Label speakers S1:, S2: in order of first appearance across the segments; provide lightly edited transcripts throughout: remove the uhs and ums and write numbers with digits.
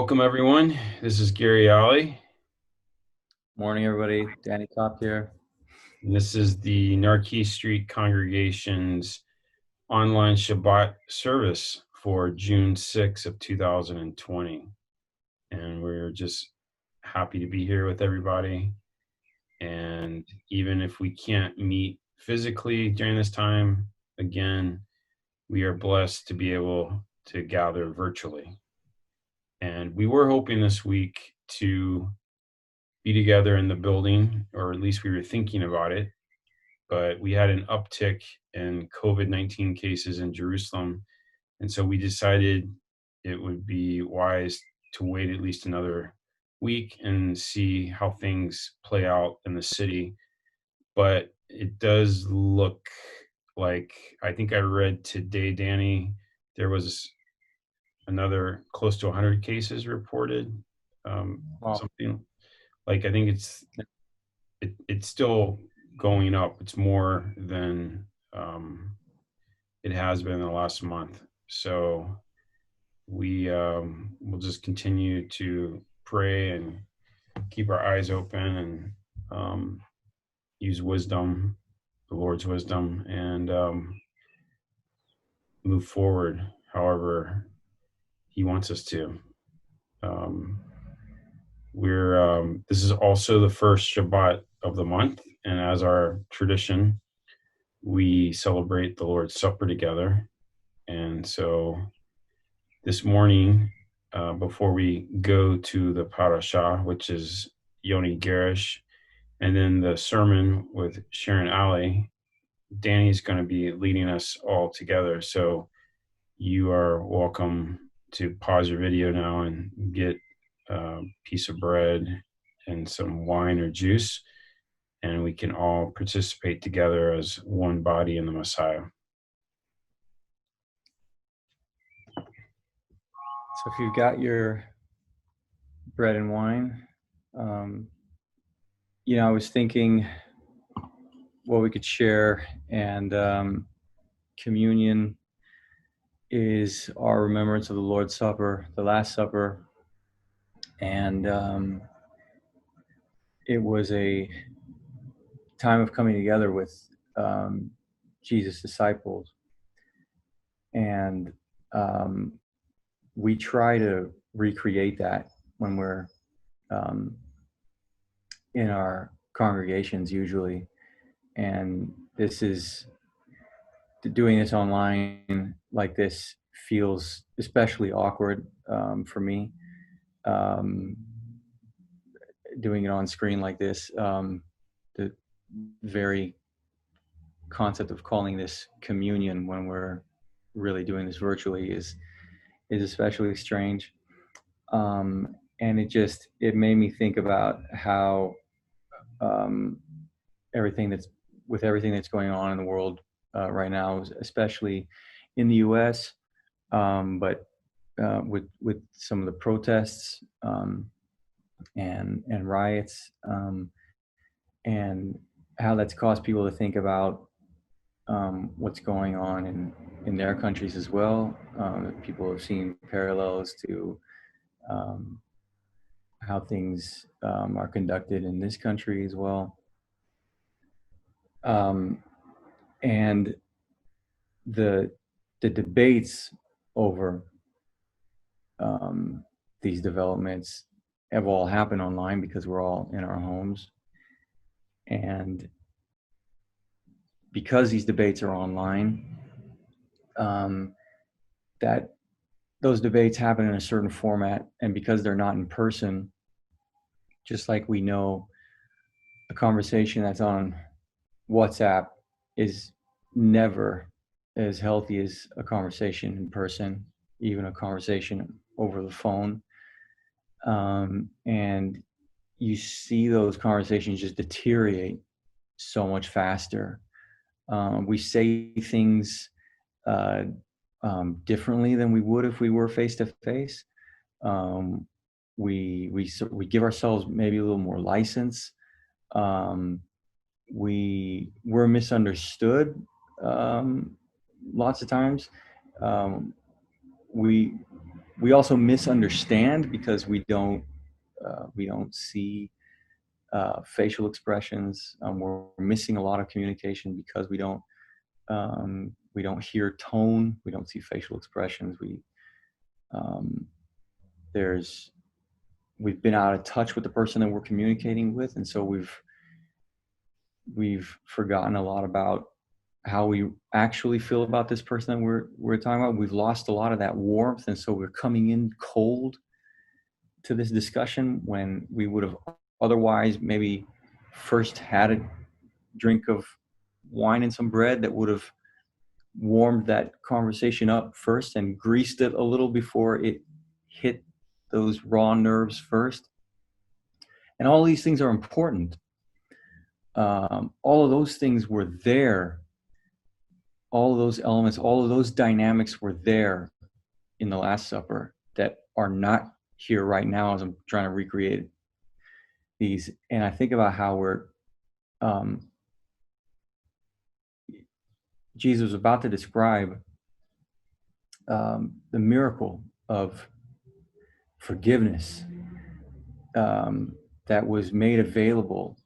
S1: Welcome, everyone. This is Gary Alley,
S2: Morning, everybody. Danny Top here.
S1: and this is the Narkis Street Congregation's online Shabbat service for June 6th of 2020. And we're just happy to be here with everybody. And even if we can't meet physically during this time, again, we are blessed to be able to gather virtually. And we were hoping this week to be together in the building, or at least we were thinking about it. But we had an uptick in COVID-19 cases in Jerusalem. And so we decided it would be wise to wait at least another week and see how things play out in the city. But it does look like, I think I read today, Danny, there was another close to 100 cases reported.
S2: Wow.
S1: Something like, I think it's still going up. It's more than it has been in the last month. So we will just continue to pray and keep our eyes open and use wisdom, the Lord's wisdom, and move forward however He wants us to. Um, we're This is also the first Shabbat of the month, and as our tradition, we celebrate the Lord's Supper together. And so this morning, before we go to the Parasha, which is Yoni Gerrish, and then the sermon with Sharon, Danny's going to be leading us all together. So you are welcome to pause your video now and get a piece of bread and some wine or juice, and we can all participate together as one body in the Messiah.
S2: So if you've got your bread and wine, um, I was thinking what we could share, and communion is our remembrance of the Lord's Supper, the Last Supper, and it was a time of coming together with Jesus' disciples, and we try to recreate that when we're um, in our congregations usually. And doing this online like this feels especially awkward for me. Um, Doing it on screen like this, the very concept of calling this communion when we're really doing this virtually is especially strange. And it made me think about how um, everything that's going on in the world right now, especially in the U.S., but with some of the protests and riots, and how that's caused people to think about what's going on in their countries as well. People have seen parallels to um, how things are conducted in this country as well. Um, and the debates over these developments have all happened online because we're all in our homes, and because these debates are online, that those debates happen in a certain format, and because they're not in person, just like we know a conversation that's on WhatsApp is never as healthy as a conversation in person, even a conversation over the phone. And you see those conversations just deteriorate so much faster. We say things differently than we would if we were face to face. We give ourselves maybe a little more license. We're misunderstood lots of times. We we also misunderstand because we don't see facial expressions. We're missing a lot of communication because we don't hear tone. We don't see facial expressions. We've been out of touch with the person that we're communicating with, and so we've forgotten a lot about how we actually feel about this person that we're talking about. We've lost a lot of that warmth, and so we're coming in cold to this discussion when we would have otherwise maybe first had a drink of wine and some bread that would have warmed that conversation up first and greased it a little before it hit those raw nerves first. And all these things are important. All of those things were there. All of those elements, all of those dynamics were there in the Last Supper that are not here right now as I'm trying to recreate these. And I think about how Jesus was about to describe the miracle of forgiveness that was made available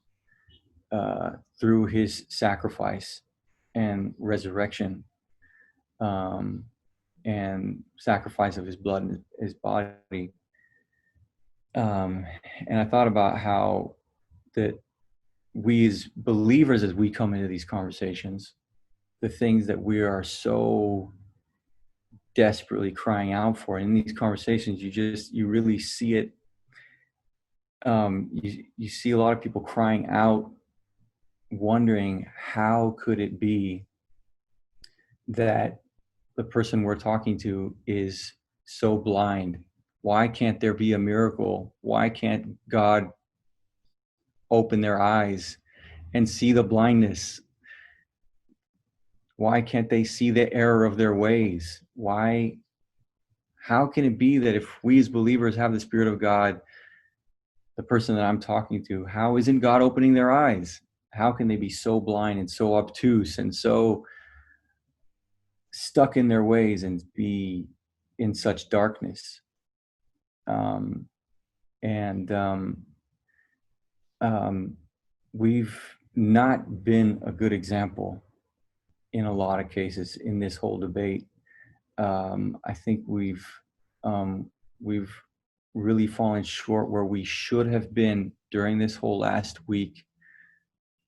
S2: through his sacrifice and resurrection, and sacrifice of his blood and his body. And I thought about how that we as believers, as we come into these conversations, the things that we are so desperately crying out for in these conversations, you really see it. You see a lot of people crying out, wondering how could it be that the person we're talking to is so blind? Why can't there be a miracle? Why can't God open their eyes and see the blindness? Why can't they see the error of their ways? How can it be that if we as believers have the Spirit of God, the person that I'm talking to, how isn't God opening their eyes? How can they be so blind and so obtuse and so stuck in their ways and be in such darkness? We've not been a good example in a lot of cases in this whole debate. I think we've really fallen short where we should have been during this whole last week,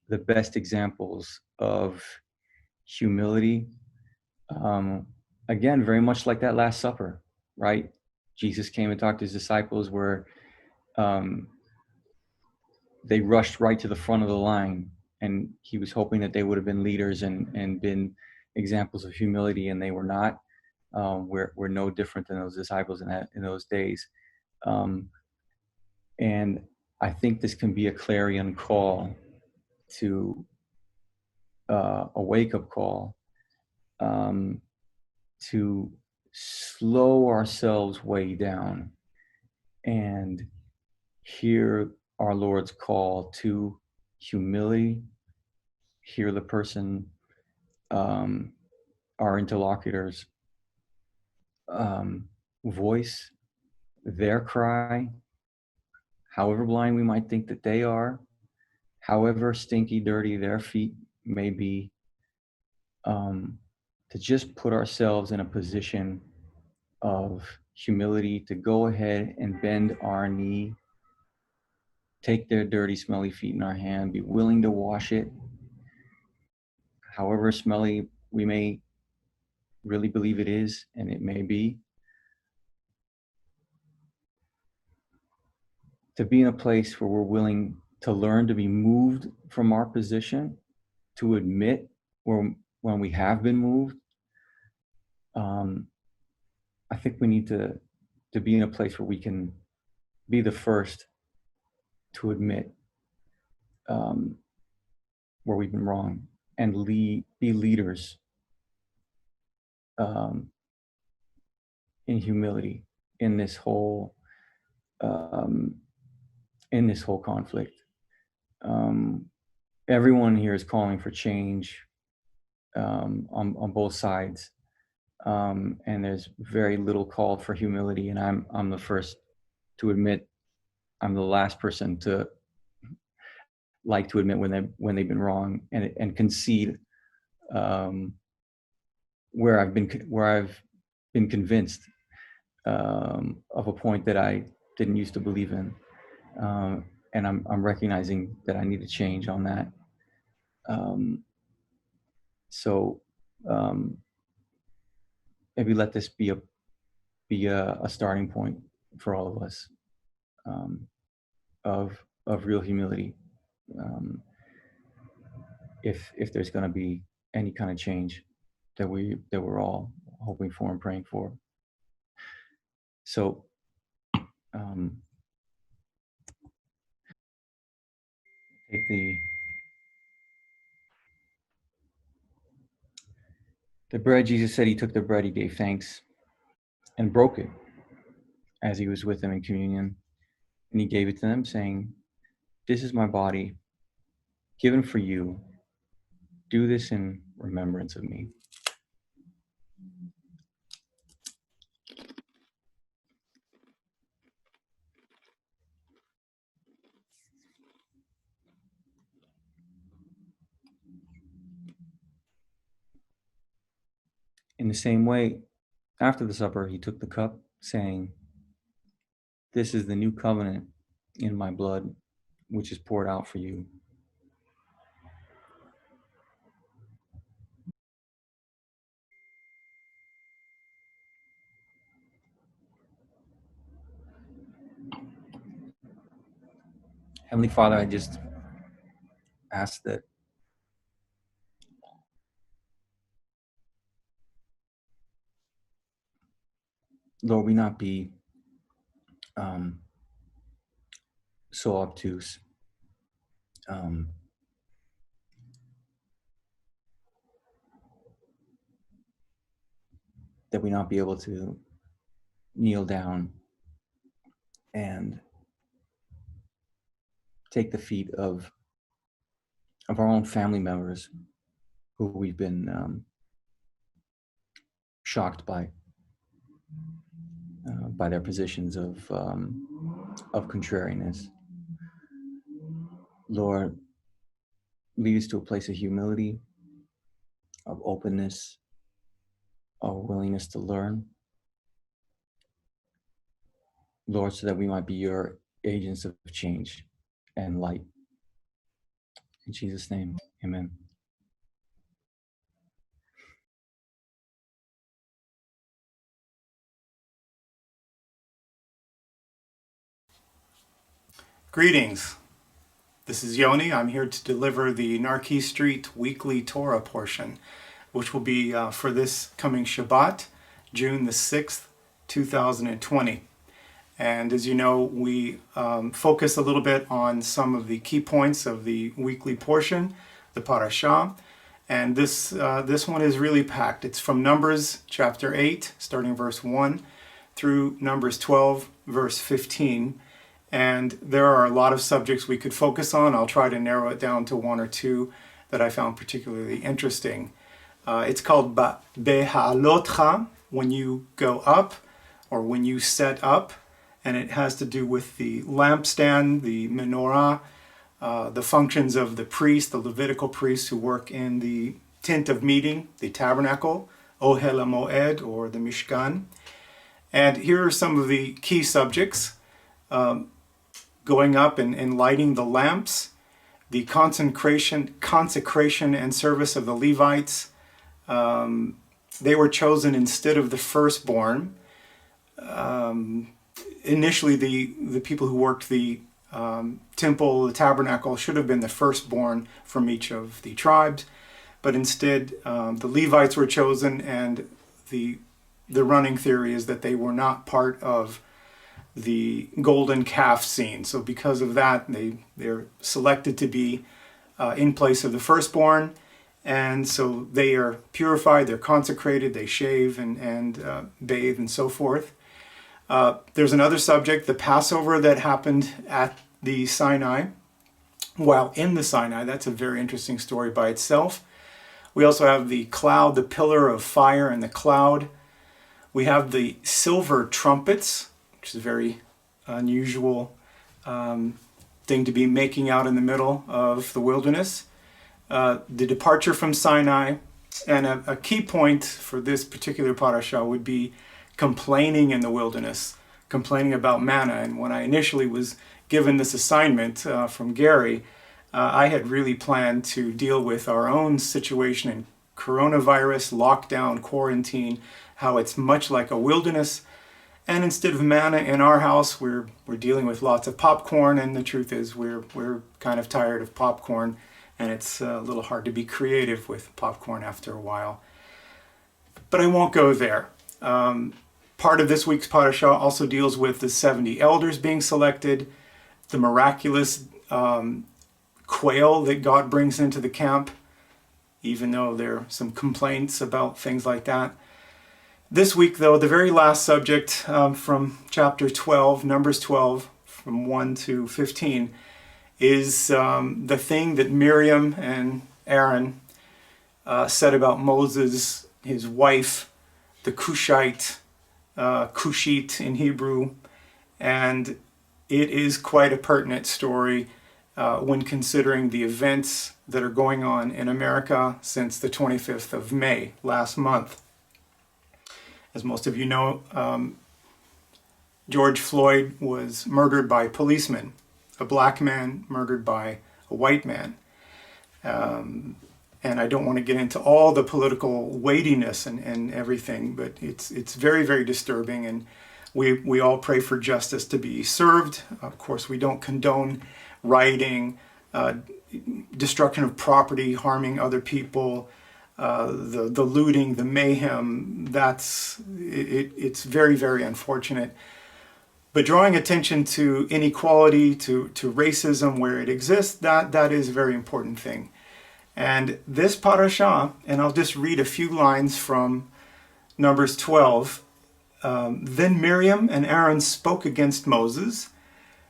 S2: the best examples of humility. Again, very much like that Last Supper, right? Jesus came and talked to his disciples where they rushed right to the front of the line, and he was hoping that they would have been leaders and been examples of humility, and they were not. We're no different than those disciples in those days. And I think this can be a clarion call to a wake-up call to slow ourselves way down and hear our Lord's call to humility, hear the person, our interlocutors, voice their cry, however blind we might think that they are, however stinky, dirty their feet may be, to just put ourselves in a position of humility, to go ahead and bend our knee, take their dirty, smelly feet in our hand, be willing to wash it, however smelly we may really believe it is, and it may be. To be in a place where we're willing to learn to be moved from our position, to admit when we have been moved. I think we need to be in a place where we can be the first to admit where we've been wrong and be leaders in humility in this whole conflict. Everyone here is calling for change on both sides. and there's very little call for humility. And I'm the first to admit I'm the last person to like to admit when they've been wrong and concede um, where I've been convinced of a point that I didn't used to believe in, and I'm recognizing that I need to change on that. Um, so um, maybe let this be a starting point for all of us, um, of real humility. Um, if there's going to be any kind of change that we're all hoping for and praying for. So take the bread. Jesus said he took the bread, he gave thanks and broke it as he was with them in communion, and he gave it to them, saying, "This is my body given for you. Do this in remembrance of me." In the same way, after the supper, he took the cup, saying, "This is the new covenant in my blood, which is poured out for you. Heavenly Father, I just ask that, Lord, we not be so obtuse, that we not be able to kneel down and take the feet of our own family members who we've been shocked by their positions of contrariness. Lord, lead us to a place of humility, of openness, of willingness to learn, Lord, so that we might be your agents of change and light. In Jesus' name, amen.
S3: Greetings. This is Yoni. I'm here to deliver the Narkis St weekly Torah portion, which will be for this coming Shabbat, June the 6th, 2020. And as you know, we focus a little bit on some of the key points of the weekly portion, the Parasha. And this one is really packed. It's from Numbers chapter 8, starting verse 1, through Numbers 12, verse 15. And there are a lot of subjects we could focus on. I'll try to narrow it down to one or two that I found particularly interesting. It's called Behalotcha, when you go up or when you set up. And it has to do with the lampstand, the menorah, the functions of the priest, the Levitical priests who work in the tent of meeting, the tabernacle, Ohel HaMoed, or the Mishkan. And here are some of the key subjects. Going up and lighting the lamps, the consecration and service of the Levites. They were chosen instead of the firstborn. Initially, the people who worked the temple, the tabernacle, should have been the firstborn from each of the tribes, but instead the Levites were chosen, and the running theory is that they were not part of the golden calf scene. So because of that, they're selected to be in place of the firstborn. And so they are purified, they're consecrated, they shave and bathe and so forth. There's another subject, the Passover that happened at the Sinai. While in the Sinai, that's a very interesting story by itself. We also have the cloud, the pillar of fire and the cloud. We have the silver trumpets, which is a very unusual thing to be making out in the middle of the wilderness. The departure from Sinai. And a key point for this particular parasha would be complaining in the wilderness, complaining about manna. And when I initially was given this assignment from Gary, I had really planned to deal with our own situation in coronavirus, lockdown, quarantine, how it's much like a wilderness. And instead of manna in our house, we're dealing with lots of popcorn. And the truth is we're kind of tired of popcorn. And it's a little hard to be creative with popcorn after a while. But I won't go there. Part of this week's parasha also deals with the 70 elders being selected, the miraculous quail that God brings into the camp, even though there are some complaints about things like that. This week, though, the very last subject from chapter 12, Numbers 12, from 1 to 15, is the thing that Miriam and Aaron said about Moses, his wife, the Cushite, Cushite in Hebrew, and it is quite a pertinent story when considering the events that are going on in America since the 25th of May, last month. As most of you know, George Floyd was murdered by policemen. A black man murdered by a white man. And I don't want to get into all the political weightiness and everything, but it's very, very disturbing, and we all pray for justice to be served. Of course, we don't condone rioting, destruction of property, harming other people, the looting, the mayhem. It's very, very unfortunate. But drawing attention to inequality, to racism where it exists, that is a very important thing. And this parasha, and I'll just read a few lines from Numbers 12. Then Miriam and Aaron spoke against Moses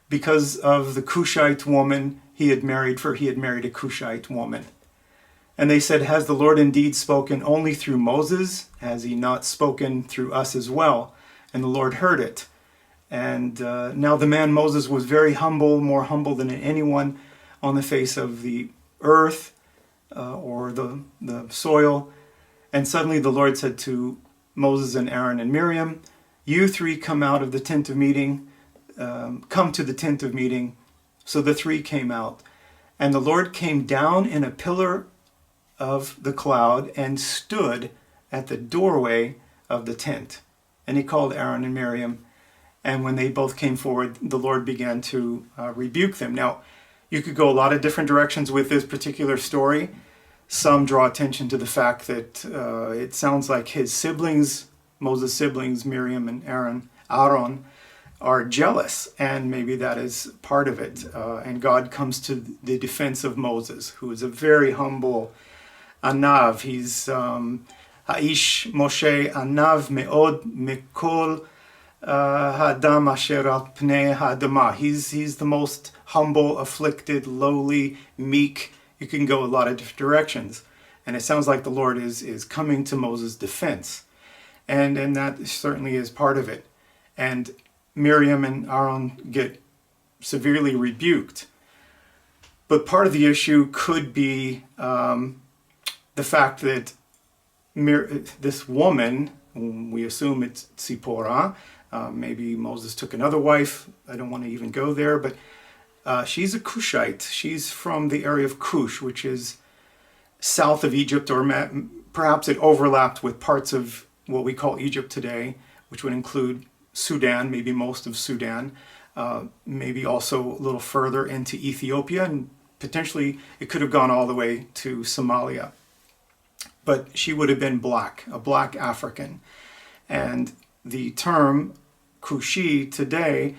S3: because of the Cushite woman he had married, for he had married a Cushite woman. And they said, has the Lord indeed spoken only through Moses? Has he not spoken through us as well? And the Lord heard it. And now the man Moses was very humble, more humble than anyone on the face of the earth or the soil. And suddenly the Lord said to Moses and Aaron and Miriam, you three come out of the tent of meeting, come to the tent of meeting. So the three came out. And the Lord came down in a pillar of the cloud and stood at the doorway of the tent. And he called Aaron and Miriam. And when they both came forward, the Lord began to rebuke them. Now, you could go a lot of different directions with this particular story. Some draw attention to the fact that it sounds like his siblings, Moses' siblings, Miriam and Aaron, are jealous. And maybe that is part of it. And God comes to the defense of Moses, who is a very humble Anav. He's Haish Moshe Anav Me'od Mekol Hadam Asher al Pnei Hadama. He's the most humble, afflicted, lowly, meek. You can go a lot of different directions. And it sounds like the Lord is coming to Moses' defense. And that certainly is part of it. And Miriam and Aaron get severely rebuked. But part of the issue could be the fact that this woman, we assume it's Tzipporah, maybe Moses took another wife. I don't want to even go there, but she's a Cushite. She's from the area of Cush, which is south of Egypt, or perhaps it overlapped with parts of what we call Egypt today, which would include Sudan, maybe most of Sudan, maybe also a little further into Ethiopia, and potentially it could have gone all the way to Somalia. But she would have been black, a black African. And the term Cushi today,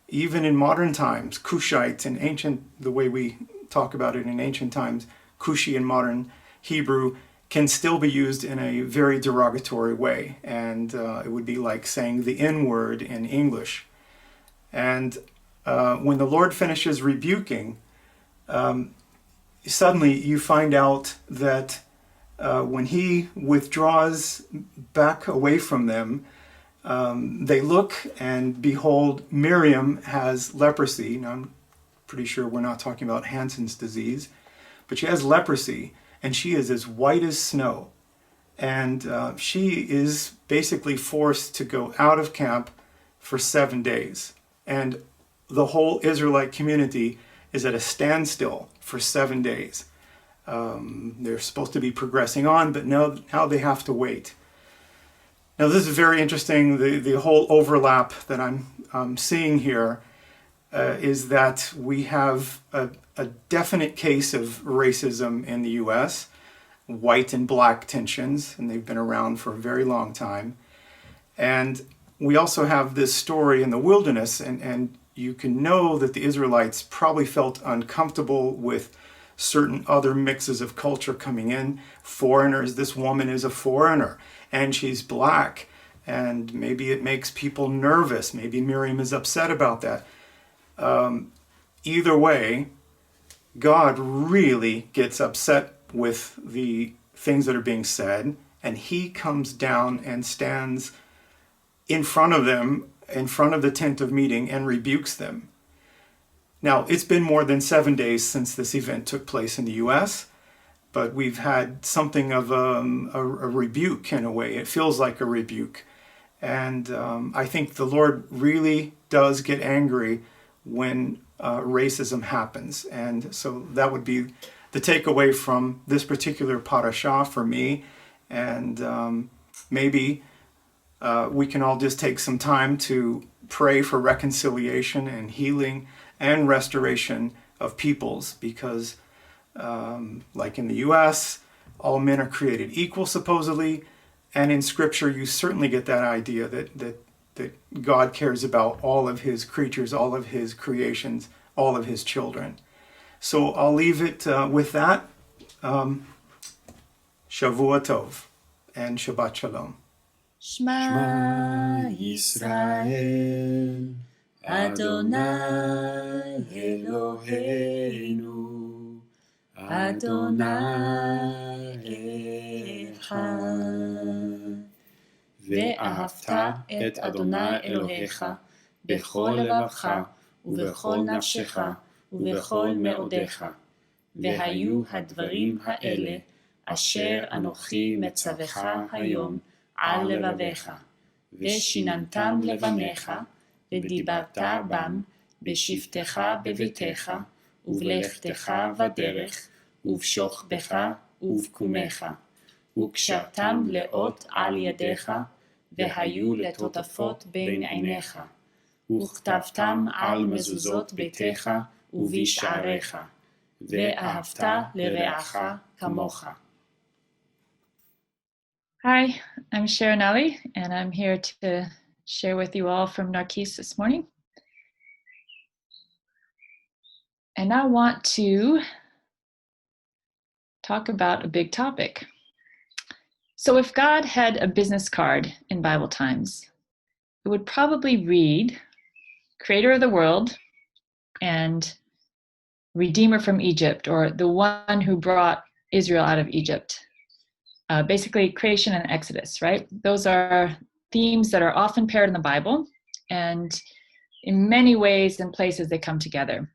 S3: even in modern times, Cushite in ancient, the way we talk about it in ancient times, Cushi in modern Hebrew, can still be used in a very derogatory way. And it would be like saying the N-word in English. And when the Lord finishes rebuking, suddenly you find out that when he withdraws back away from them, they look and behold, Miriam has leprosy. Now, I'm pretty sure we're not talking about Hansen's disease, but she has leprosy, and she is as white as snow. And she is basically forced to go out of camp for 7 days. And the whole Israelite community is at a standstill for 7 days. They're supposed to be progressing on, but now they have to wait. Now this is very interesting. The whole overlap that I'm seeing here is that we have a definite case of racism in the U.S., white and black tensions, and they've been around for a very long time. And we also have this story in the wilderness, and you can know that the Israelites probably felt uncomfortable with certain other mixes of culture coming in. Foreigners, this woman is a foreigner, and she's black, and maybe it makes people nervous. Maybe Miriam is upset about that. Either way, God really gets upset with the things that are being said, and he comes down and stands in front of them, in front of the tent of meeting, and rebukes them. Now, it's been more than 7 days since this event took place in the U.S., but we've had something of a rebuke in a way. It feels like a rebuke. And I think the Lord really does get angry when racism happens. And so that would be the takeaway from this particular parasha for me. And maybe we can all just take some time to pray for reconciliation and healing and restoration of peoples, because like in the U.S., all men are created equal, supposedly, and in Scripture you certainly get that idea that God cares about all of his creatures, all of his creations, all of his children. So I'll leave it with that. Shavua Tov and Shabbat Shalom.
S4: Shema Yisrael, Adonai Eloheinu, Adonai Echad. ואהבת את אדוני אלוהיך בכל לבבך ובכל נפשך ובכל מאודיך. והיו הדברים האלה אשר אנוכי מצווך היום על לבביך, ושיננתם לבניך, ודיברת בם בשבתך בביתך, ובלכתך בדרך, ובשוכבך ובקומך, וקשרתם לאות על ידיך, והיו לטוטפות בין עיניך, וכתבתם על מזוזות ביתך ובשעריך, ואהבת לרעך כמוך.
S5: Hi, I'm Sharon, and I'm here to share with you all from Narkis this morning. And I want to talk about a big topic. So if God had a business card in Bible times, it would probably read, Creator of the world and Redeemer from Egypt, or the one who brought Israel out of Egypt. Basically, creation and Exodus, right? Those are themes that are often paired in the Bible, and in many ways and places they come together.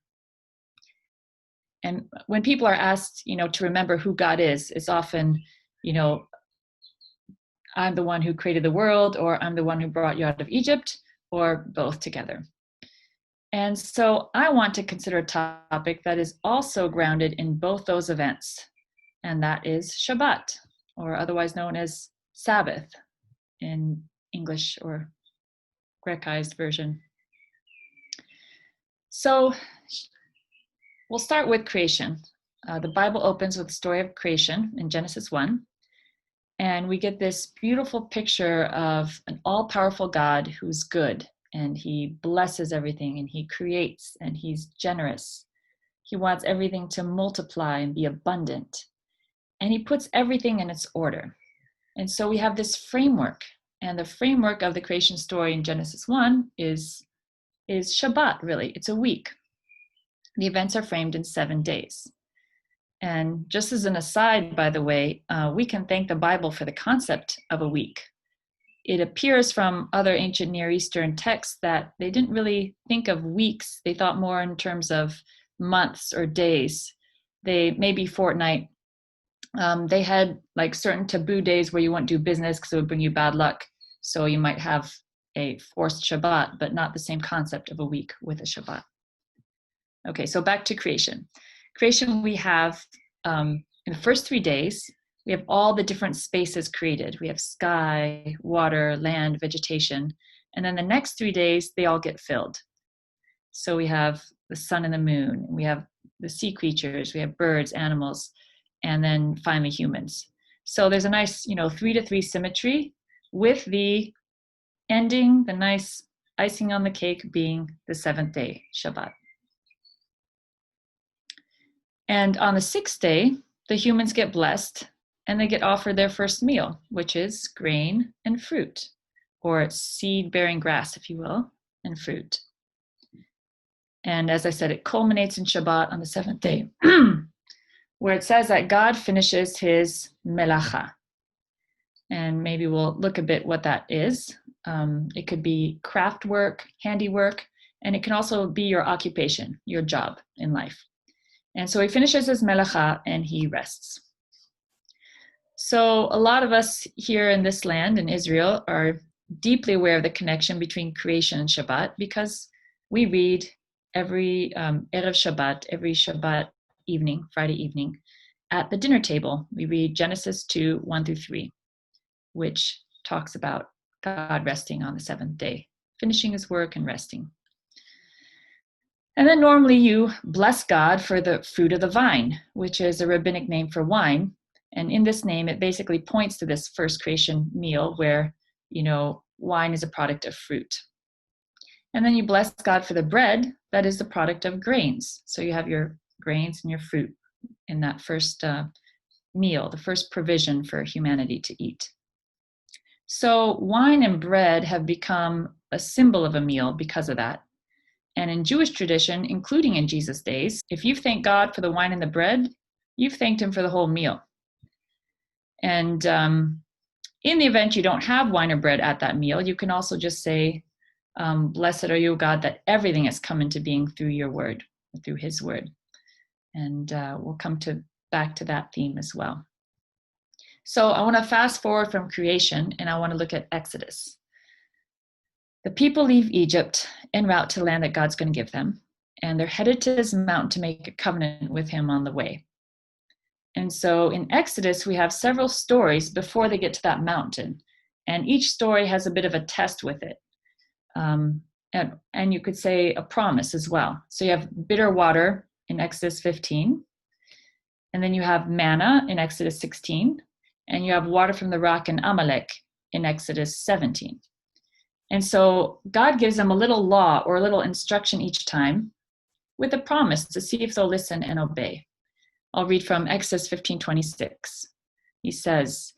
S5: And when people are asked, to remember who God is, it's often, I'm the one who created the world, or I'm the one who brought you out of Egypt, or both together. And so I want to consider a topic that is also grounded in both those events, and that is Shabbat, or otherwise known as Sabbath in English or Grecized version. So we'll start with creation. The Bible opens with the story of creation in Genesis 1, and we get this beautiful picture of an all-powerful God who's good, and he blesses everything, and he creates, and he's generous. He wants everything to multiply and be abundant. And he puts everything in its order. And so we have this framework. And the framework of the creation story in Genesis 1 is Shabbat, really. It's a week. The events are framed in 7 days. And just as an aside, by the way, we can thank the Bible for the concept of a week. It appears from other ancient Near Eastern texts that they didn't really think of weeks. They thought more in terms of months or days. They maybe fortnight. They had like certain taboo days where you wouldn't do business because it would bring you bad luck. So you might have a forced Shabbat, but not the same concept of a week with a Shabbat. Okay, so back to creation. Creation, we have in the first 3 days, we have all the different spaces created. We have sky, water, land, vegetation. And then the next 3 days, they all get filled. So we have the sun and the moon. We have the sea creatures. We have birds, animals, and then finally humans. So there's a nice, 3-to-3 symmetry with the ending, the nice icing on the cake being the 7th day, Shabbat. And on the 6th day, the humans get blessed and they get offered their first meal, which is grain and fruit, or seed-bearing grass, if you will, and fruit. And as I said, it culminates in Shabbat on the 7th day, where it says that God finishes his melacha. And maybe we'll look a bit what that is. It could be craft work, handiwork, and it can also be your occupation, your job in life. And so he finishes his melacha and he rests. So a lot of us here in this land, in Israel, are deeply aware of the connection between creation and Shabbat because we read every Erev Shabbat, every Shabbat evening, Friday evening, at the dinner table. We read Genesis 2, 1-3, which talks about God resting on the 7th day, finishing his work and resting. And then normally you bless God for the fruit of the vine, which is a rabbinic name for wine. And in this name, it basically points to this first creation meal where, wine is a product of fruit. And then you bless God for the bread that is the product of grains. So you have your grains and your fruit in that first meal, the first provision for humanity to eat. So wine and bread have become a symbol of a meal because of that. And in Jewish tradition, including in Jesus' days, if you thank God for the wine and the bread, you've thanked him for the whole meal. And in the event you don't have wine or bread at that meal, you can also just say, blessed are you, God, that everything has come into being through your word, through his word. And we'll come back to that theme as well. So I want to fast forward from creation and I want to look at Exodus. The people leave Egypt en route to the land that God's going to give them, and they're headed to this mountain to make a covenant with him on the way. And so in Exodus, we have several stories before they get to that mountain, and each story has a bit of a test with it. And you could say a promise as well. So you have bitter water in Exodus 15, and then you have manna in Exodus 16, and you have water from the rock in Amalek in Exodus 17. And so God gives them a little law or a little instruction each time with a promise to see if they'll listen and obey. I'll read from Exodus 15:26. He says,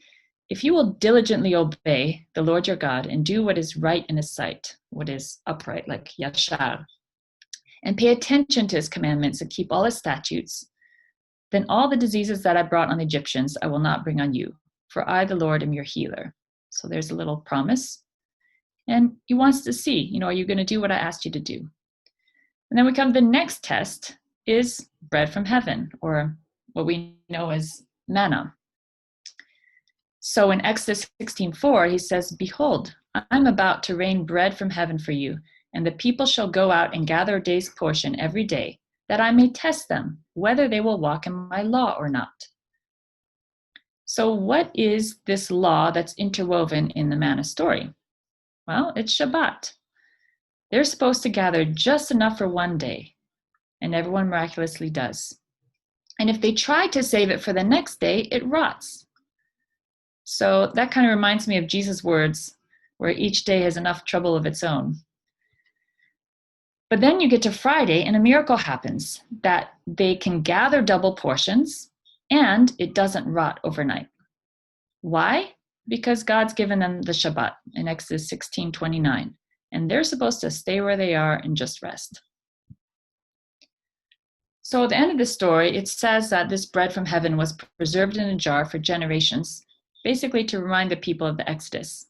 S5: if you will diligently obey the Lord your God and do what is right in his sight, what is upright, like yashar, and pay attention to his commandments and keep all his statutes, then all the diseases that I brought on the Egyptians I will not bring on you, for I, the Lord, am your healer. So there's a little promise. And he wants to see, are you going to do what I asked you to do? And then we come to the next test is bread from heaven, or what we know as manna. So in Exodus 16:4, he says, behold, I'm about to rain bread from heaven for you, and the people shall go out and gather a day's portion every day, that I may test them, whether they will walk in my law or not. So what is this law that's interwoven in the manna story? Well, it's Shabbat. They're supposed to gather just enough for one day, and everyone miraculously does. And if they try to save it for the next day, it rots. So that kind of reminds me of Jesus' words, where each day has enough trouble of its own. But then you get to Friday, and a miracle happens, that they can gather double portions, and it doesn't rot overnight. Why? Because God's given them the Shabbat in Exodus 16:29, and they're supposed to stay where they are and just rest. So at the end of the story, it says that this bread from heaven was preserved in a jar for generations, basically to remind the people of the Exodus.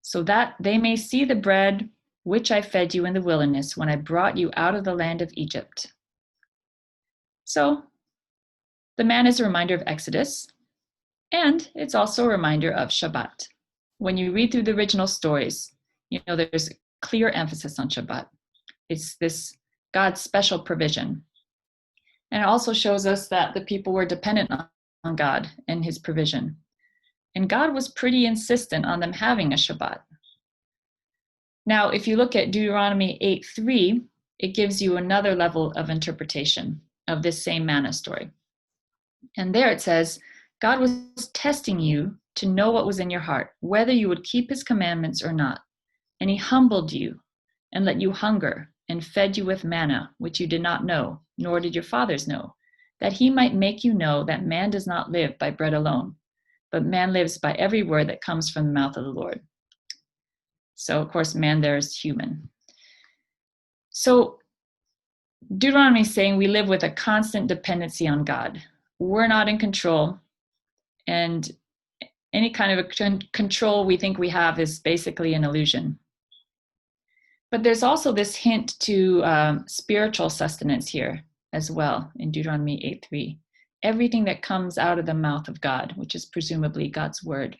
S5: So that they may see the bread which I fed you in the wilderness when I brought you out of the land of Egypt. So the man is a reminder of Exodus, and it's also a reminder of Shabbat. When you read through the original stories, you know there's clear emphasis on Shabbat. It's this God's special provision. And it also shows us that the people were dependent on God and his provision. And God was pretty insistent on them having a Shabbat. Now, if you look at Deuteronomy 8:3, it gives you another level of interpretation of this same manna story. And there it says, God was testing you to know what was in your heart, whether you would keep his commandments or not. And he humbled you and let you hunger and fed you with manna, which you did not know, nor did your fathers know, that he might make you know that man does not live by bread alone, but man lives by every word that comes from the mouth of the Lord. So, of course, man there is human. So Deuteronomy is saying we live with a constant dependency on God. We're not in control, and any kind of control we think we have is basically an illusion. But there's also this hint to spiritual sustenance here as well in Deuteronomy 8:3. Everything that comes out of the mouth of God, which is presumably God's word.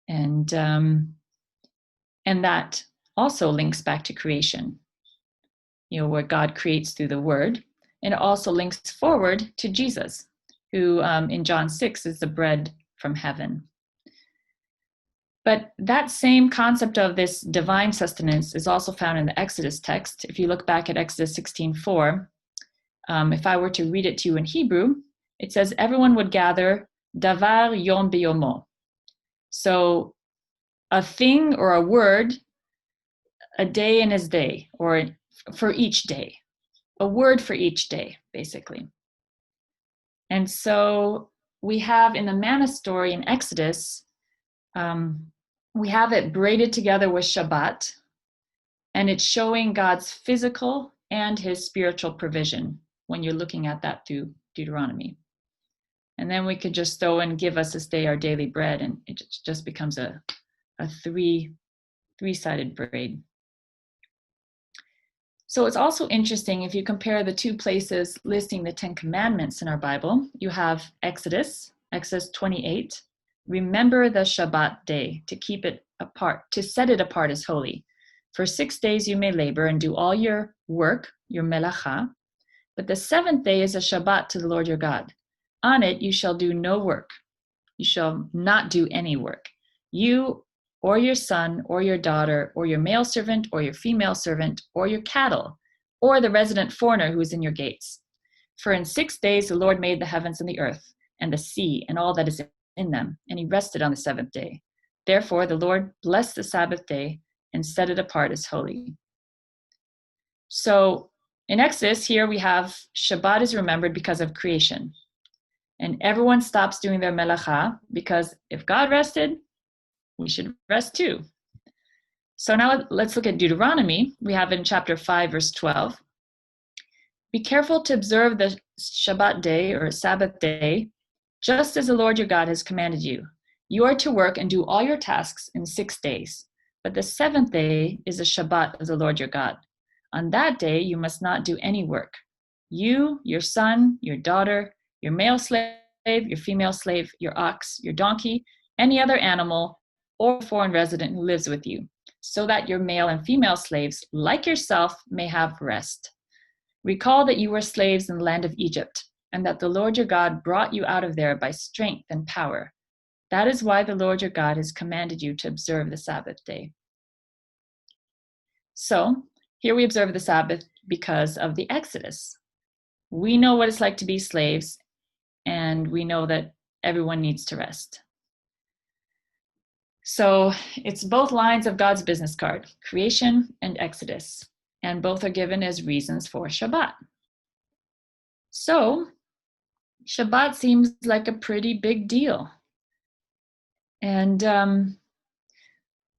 S5: And that also links back to creation, where God creates through the word. And it also links forward to Jesus, who in John 6 is the bread from heaven. But that same concept of this divine sustenance is also found in the Exodus text. If you look back at Exodus 16:4, if I were to read it to you in Hebrew, it says everyone would gather davar yom biyomo. So a thing or a word, a day in his day, or for each day, a word for each day, basically. And so we have in the manna story in Exodus, we have it braided together with Shabbat, and it's showing God's physical and his spiritual provision when you're looking at that through Deuteronomy. And then we could just throw in, give us this day our daily bread, and it just becomes a three-sided braid. So it's also interesting if you compare the two places listing the 10 commandments in our Bible. You have Exodus 28. Remember the Shabbat day to keep it apart, to set it apart as holy. For 6 days you may labor and do all your work, your melacha, but the seventh day is a Shabbat to the Lord your God. On it you shall do no work. You shall not do any work. You or your son or your daughter or your male servant or your female servant or your cattle or the resident foreigner who is in your gates. For in 6 days the Lord made the heavens and the earth and the sea and all that is in them, and he rested on the seventh day. Therefore the Lord blessed the Sabbath day and set it apart as holy. So in Exodus here we have Shabbat is remembered because of creation. And everyone stops doing their melacha because if God rested, we should rest too. So now let's look at Deuteronomy. We have in chapter 5, verse 12. Be careful to observe the Shabbat day or Sabbath day, just as the Lord your God has commanded you. You are to work and do all your tasks in 6 days. But the seventh day is a Shabbat of the Lord your God. On that day, you must not do any work. You, your son, your daughter, your male slave, your female slave, your ox, your donkey, any other animal, or foreign resident who lives with you, so that your male and female slaves, like yourself, may have rest. Recall that you were slaves in the land of Egypt, and that the Lord your God brought you out of there by strength and power. That is why the Lord your God has commanded you to observe the Sabbath day. So, here we observe the Sabbath because of the Exodus. We know what it's like to be slaves, and we know that everyone needs to rest. So it's both lines of God's business card, creation and Exodus, and both are given as reasons for Shabbat. So Shabbat seems like a pretty big deal. And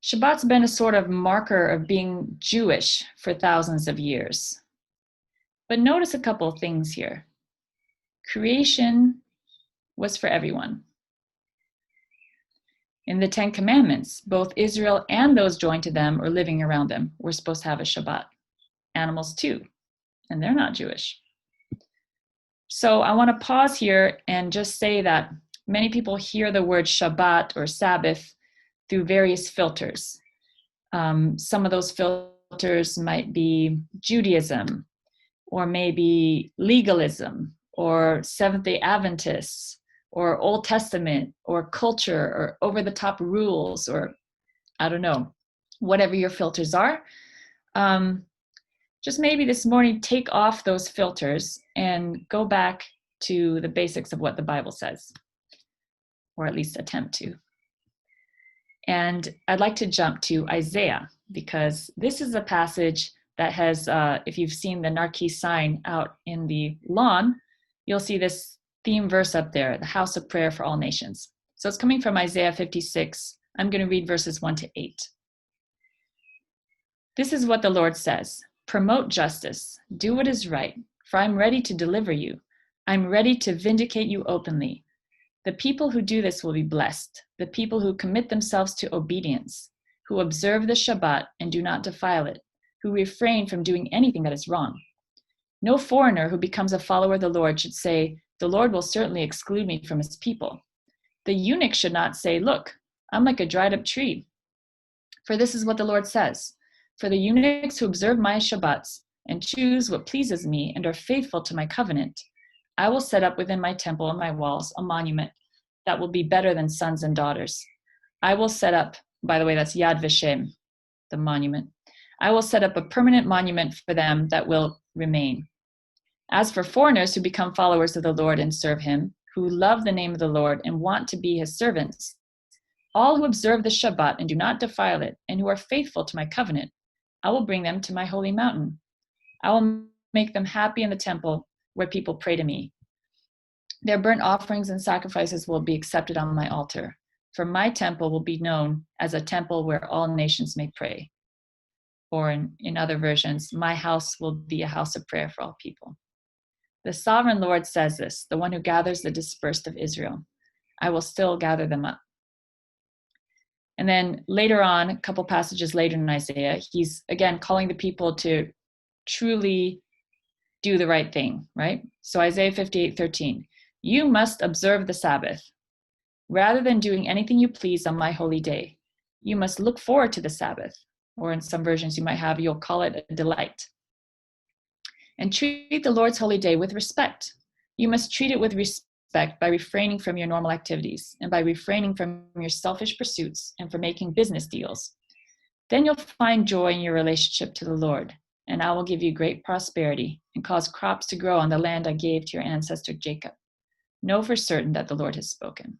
S5: Shabbat's been a sort of marker of being Jewish for thousands of years. But notice a couple of things here. Creation was for everyone. In the Ten Commandments, both Israel and those joined to them or living around them were supposed to have a Shabbat. Animals too, and they're not Jewish. So I want to pause here and just say that many people hear the word Shabbat or Sabbath through various filters. Some of those filters might be Judaism, or maybe legalism, or Seventh-day Adventists, or Old Testament, or culture, or over-the-top rules, or I don't know, whatever your filters are. Just maybe this morning, take off those filters and go back to the basics of what the Bible says, or at least attempt to. And I'd like to jump to Isaiah, because this is a passage that has, if you've seen the Narkis sign out in the lawn, you'll see this theme verse up there, the house of prayer for all nations. So it's coming from Isaiah 56. I'm going to read verses 1 to 8. This is what the Lord says: promote justice, do what is right, for I'm ready to deliver you. I'm ready to vindicate you openly. The people who do this will be blessed, the people who commit themselves to obedience, who observe the Shabbat and do not defile it, who refrain from doing anything that is wrong. No foreigner who becomes a follower of the Lord should say, the Lord will certainly exclude me from his people. The eunuch should not say, look, I'm like a dried up tree. For this is what the Lord says: for the eunuchs who observe my Shabbats and choose what pleases me and are faithful to my covenant, I will set up within my temple and my walls a monument that will be better than sons and daughters. I will set up, by the way, that's Yad Vashem, the monument. I will set up a permanent monument for them that will remain. As for foreigners who become followers of the Lord and serve him, who love the name of the Lord and want to be his servants, all who observe the Shabbat and do not defile it, and who are faithful to my covenant, I will bring them to my holy mountain. I will make them happy in the temple where people pray to me. Their burnt offerings and sacrifices will be accepted on my altar, for my temple will be known as a temple where all nations may pray. Or in other versions, my house will be a house of prayer for all people. The sovereign Lord says this, the one who gathers the dispersed of Israel. I will still gather them up. And then later on, a couple passages later in Isaiah, he's again calling the people to truly do the right thing, right? So Isaiah 58:13, you must observe the Sabbath. Rather than doing anything you please on my holy day, you must look forward to the Sabbath. Or in some versions you might have, you'll call it a delight. And treat the Lord's holy day with respect. You must treat it with respect by refraining from your normal activities and by refraining from your selfish pursuits and from making business deals. Then you'll find joy in your relationship to the Lord, and I will give you great prosperity and cause crops to grow on the land I gave to your ancestor Jacob. Know for certain that the Lord has spoken.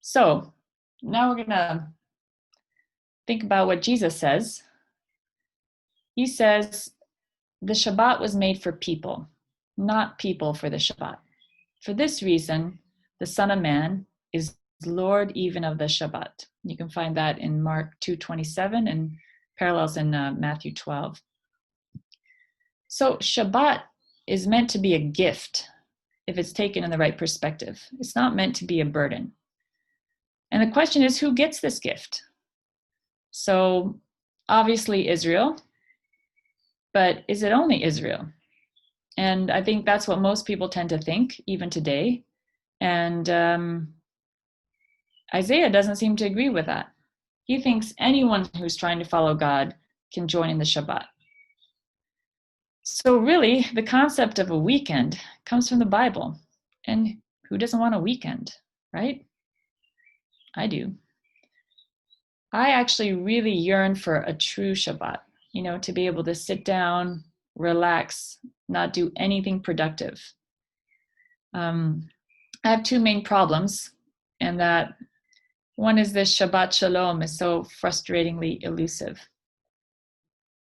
S5: So now we're going to think about what Jesus says. He says, the Shabbat was made for people, not people for the Shabbat. For this reason, the Son of Man is Lord even of the Shabbat. You can find that in Mark 2:27 and parallels in Matthew 12. So Shabbat is meant to be a gift if it's taken in the right perspective. It's not meant to be a burden. And the question is, who gets this gift? So obviously Israel, but is it only Israel? And I think that's what most people tend to think, even today. And Isaiah doesn't seem to agree with that. He thinks anyone who's trying to follow God can join in the Shabbat. So really, the concept of a weekend comes from the Bible. And who doesn't want a weekend, right? I do. I actually really yearn for a true Shabbat, to be able to sit down, relax, not do anything productive. I have two main problems, and that one is this Shabbat Shalom is so frustratingly elusive.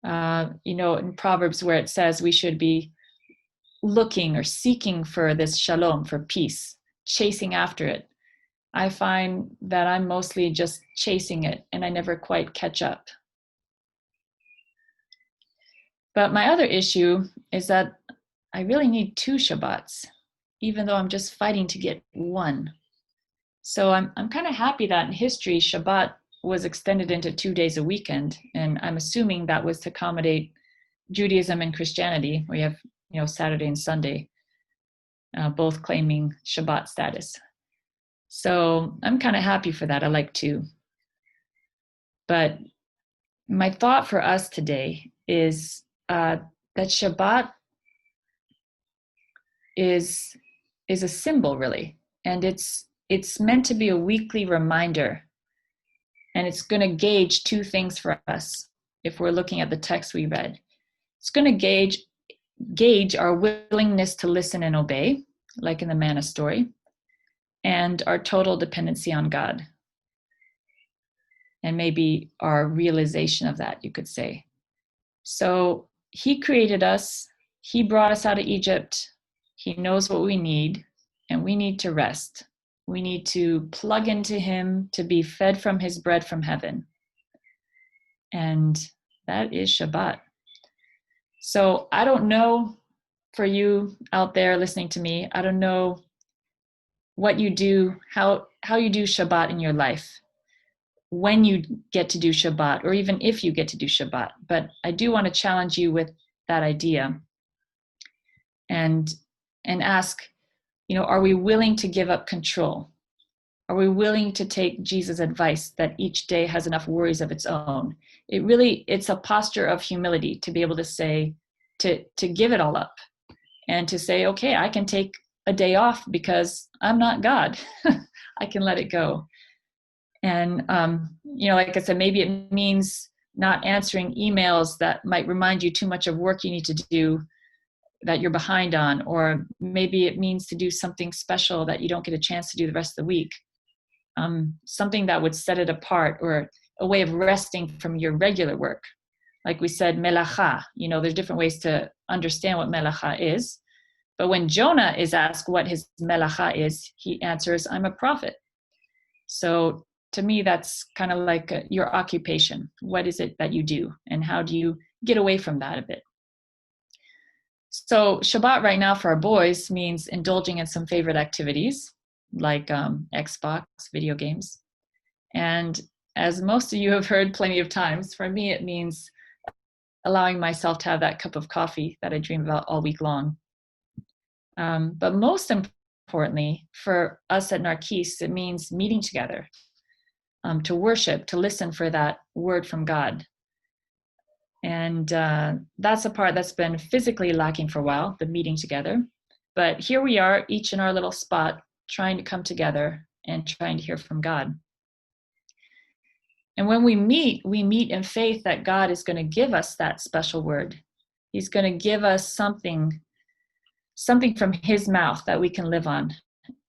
S5: In Proverbs where it says we should be looking or seeking for this Shalom, for peace, chasing after it. I find that I'm mostly just chasing it and I never quite catch up. But my other issue is that I really need 2 Shabbats, even though I'm just fighting to get one. So I'm kind of happy that in history, Shabbat was extended into 2 days a weekend. And I'm assuming that was to accommodate Judaism and Christianity, where you have, Saturday and Sunday, both claiming Shabbat status. So I'm kind of happy for that. I like 2. But my thought for us today is that Shabbat is a symbol, really, and it's meant to be a weekly reminder, and it's going to gauge 2 things for us. If we're looking at the text we read, it's going to gauge our willingness to listen and obey, like in the manna story, and our total dependency on God, and maybe our realization of that, you could say. So he created us, he brought us out of Egypt, he knows what we need, and we need to rest. We need to plug into him to be fed from his bread from heaven. And that is Shabbat. So I don't know, for you out there listening to me, I don't know what you do, how you do Shabbat in your life, when you get to do Shabbat, or even if you get to do Shabbat. But I do want to challenge you with that idea and ask, are we willing to give up control? Are we willing to take Jesus' advice that each day has enough worries of its own? It's a posture of humility to be able to say, to give it all up and to say, okay, I can take a day off because I'm not God. I can let it go. And, like I said, maybe it means not answering emails that might remind you too much of work you need to do that you're behind on, or maybe it means to do something special that you don't get a chance to do the rest of the week. Something that would set it apart, or a way of resting from your regular work. Like we said, melacha, there's different ways to understand what melacha is. But when Jonah is asked what his melacha is, he answers, I'm a prophet. So to me, that's kind of like your occupation. What is it that you do? And how do you get away from that a bit? So Shabbat right now for our boys means indulging in some favorite activities, like Xbox, video games. And as most of you have heard plenty of times, for me, it means allowing myself to have that cup of coffee that I dream about all week long. But most importantly, for us at Narkis, it means meeting together, to worship, to listen for that word from God. And that's a part that's been physically lacking for a while, the meeting together. But here we are, each in our little spot, trying to come together and trying to hear from God. And when we meet in faith that God is going to give us that special word. He's going to give us something from his mouth that we can live on,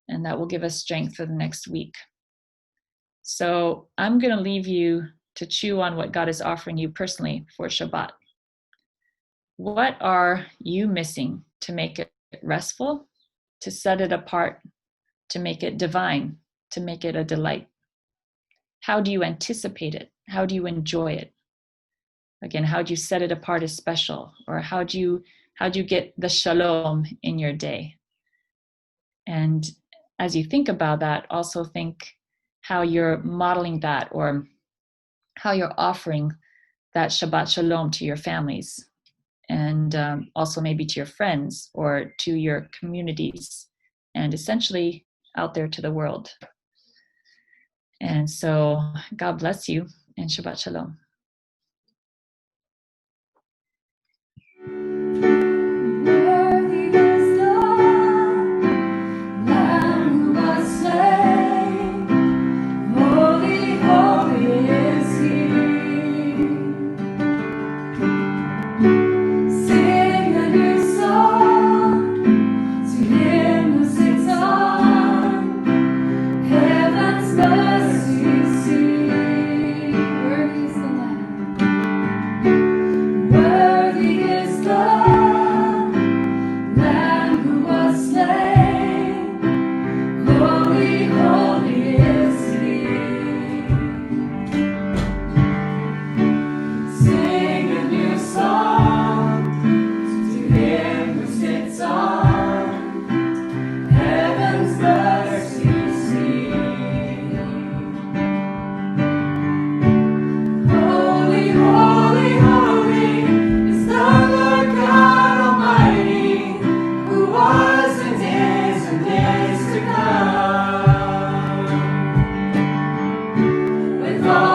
S5: and that will give us strength for the next week. So I'm going to leave you to chew on what God is offering you personally for Shabbat. What are you missing to make it restful, to set it apart, to make it divine, to make it a delight? How do you anticipate it? How do you enjoy it? Again, how do you set it apart as special? Or how do you get the Shalom in your day? And as you think about that, also think how you're modeling that, or how you're offering that Shabbat Shalom to your families, and also maybe to your friends or to your communities, and essentially out there to the world. And so God bless you, and Shabbat Shalom.
S4: Worthy is the Lamb.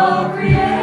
S4: all creation